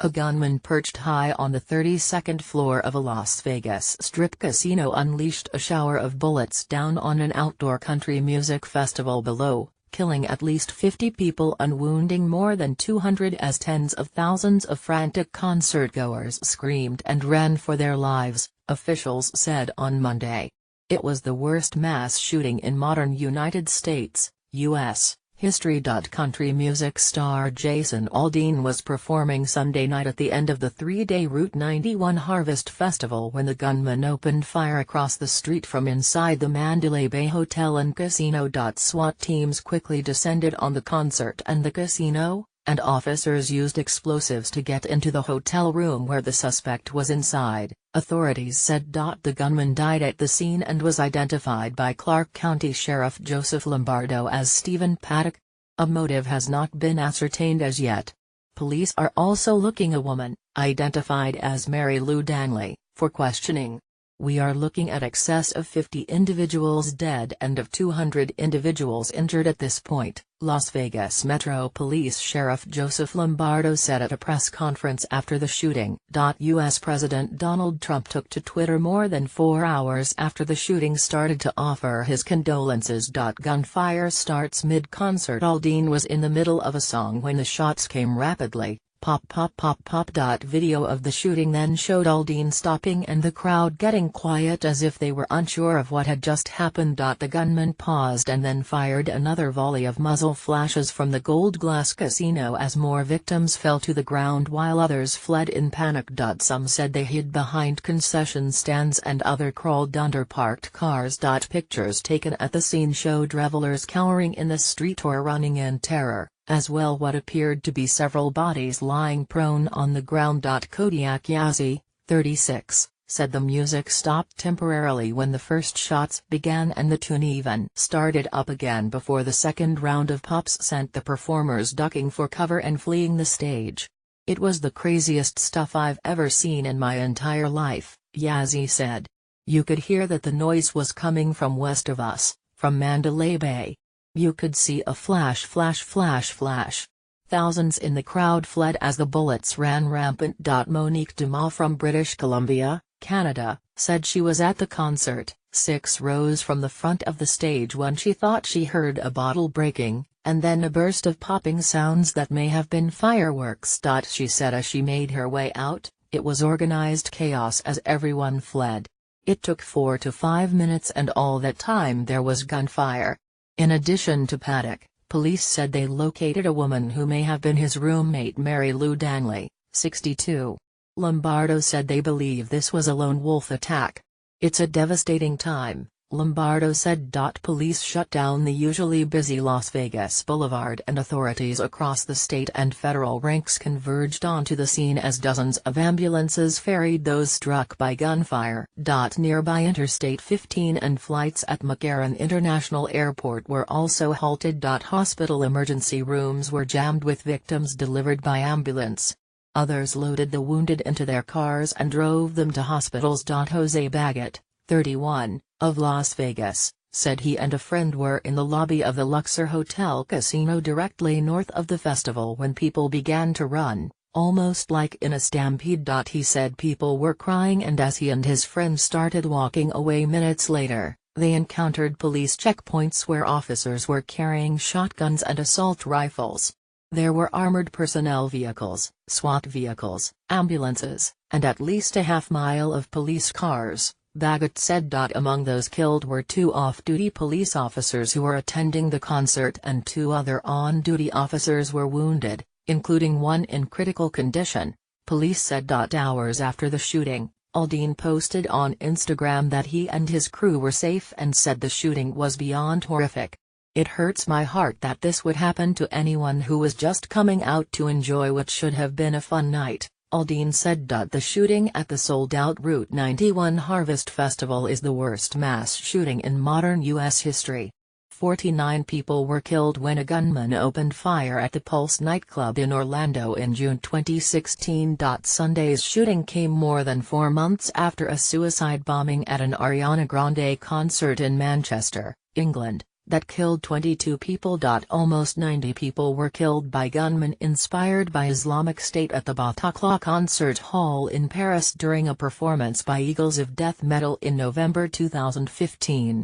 A gunman perched high on the 32nd floor of a Las Vegas Strip casino unleashed a shower of bullets down on an outdoor country music festival below, killing at least 50 people and wounding more than 200 as tens of thousands of frantic concertgoers screamed and ran for their lives, officials said on Monday. It was the worst mass shooting in modern United States, U.S. history. Country music star Jason Aldean was performing Sunday night at the end of the three-day Route 91 Harvest Festival when the gunman opened fire across the street from inside the Mandalay Bay Hotel and Casino. SWAT teams quickly descended on the concert and the casino, and officers used explosives to get into the hotel room where the suspect was inside, authorities said. The gunman died at the scene and was identified by Clark County Sheriff Joseph Lombardo as Stephen Paddock. A motive has not been ascertained as yet. Police are also looking a woman, identified as Mary Lou Danley, for questioning. We are looking at excess of 50 individuals dead and of 200 individuals injured at this point, Las Vegas Metro Police Sheriff Joseph Lombardo said at a press conference after the shooting. U.S. President Donald Trump took to Twitter more than 4 hours after the shooting started to offer his condolences. Gunfire starts mid-concert. Aldean was in the middle of a song when the shots came rapidly. Pop pop pop pop. Video of the shooting then showed Aldean stopping and the crowd getting quiet as if they were unsure of what had just happened. The gunman paused and then fired another volley of muzzle flashes from the Gold Glass Casino as more victims fell to the ground while others fled in panic. Some said they hid behind concession stands and others crawled under parked cars. Pictures taken at the scene showed revelers cowering in the street or running in terror, as well what appeared to be several bodies lying prone on the ground. Kodiak Yazzie, 36, said the music stopped temporarily when the first shots began and the tune even started up again before the second round of pops sent the performers ducking for cover and fleeing the stage. It was the craziest stuff I've ever seen in my entire life, Yazzie said. You could hear that the noise was coming from west of us, from Mandalay Bay. You could see a flash flash flash flash. Thousands in the crowd fled as the bullets ran rampant. Monique Dumas from British Columbia, Canada, said she was at the concert, 6 rows from the front of the stage when she thought she heard a bottle breaking, and then a burst of popping sounds that may have been fireworks. She said as she made her way out, it was organized chaos as everyone fled. It took 4 to 5 minutes and all that time there was gunfire. In addition to Paddock, police said they located a woman who may have been his roommate Mary Lou Danley, 62. Lombardo said they believe this was a lone wolf attack. It's a devastating time, Lombardo said. Police shut down the usually busy Las Vegas Boulevard and authorities across the state and federal ranks converged onto the scene as dozens of ambulances ferried those struck by gunfire. Nearby Interstate 15 and flights at McCarran International Airport were also halted. Hospital emergency rooms were jammed with victims delivered by ambulance. Others loaded the wounded into their cars and drove them to hospitals. Jose Baggett, 31, of Las Vegas, said he and a friend were in the lobby of the Luxor Hotel Casino directly north of the festival when people began to run, almost like in a stampede. He said people were crying and as he and his friend started walking away minutes later, they encountered police checkpoints where officers were carrying shotguns and assault rifles. There were armored personnel vehicles, SWAT vehicles, ambulances, and at least a half-mile of police cars, Baggett said. Among those killed were 2 off-duty police officers who were attending the concert and 2 other on-duty officers were wounded, including one in critical condition, police said. Hours after the shooting, Aldean posted on Instagram that he and his crew were safe and said the shooting was beyond horrific. It hurts my heart that this would happen to anyone who was just coming out to enjoy what should have been a fun night, Aldean said. The shooting at the sold-out Route 91 Harvest Festival is the worst mass shooting in modern U.S. history. 49 people were killed when a gunman opened fire at the Pulse nightclub in Orlando in June 2016. Sunday's shooting came more than 4 months after a suicide bombing at an Ariana Grande concert in Manchester, England. that killed 22 people. Almost 90 people were killed by gunmen inspired by Islamic State at the Bataclan Concert Hall in Paris during a performance by Eagles of Death Metal in November 2015.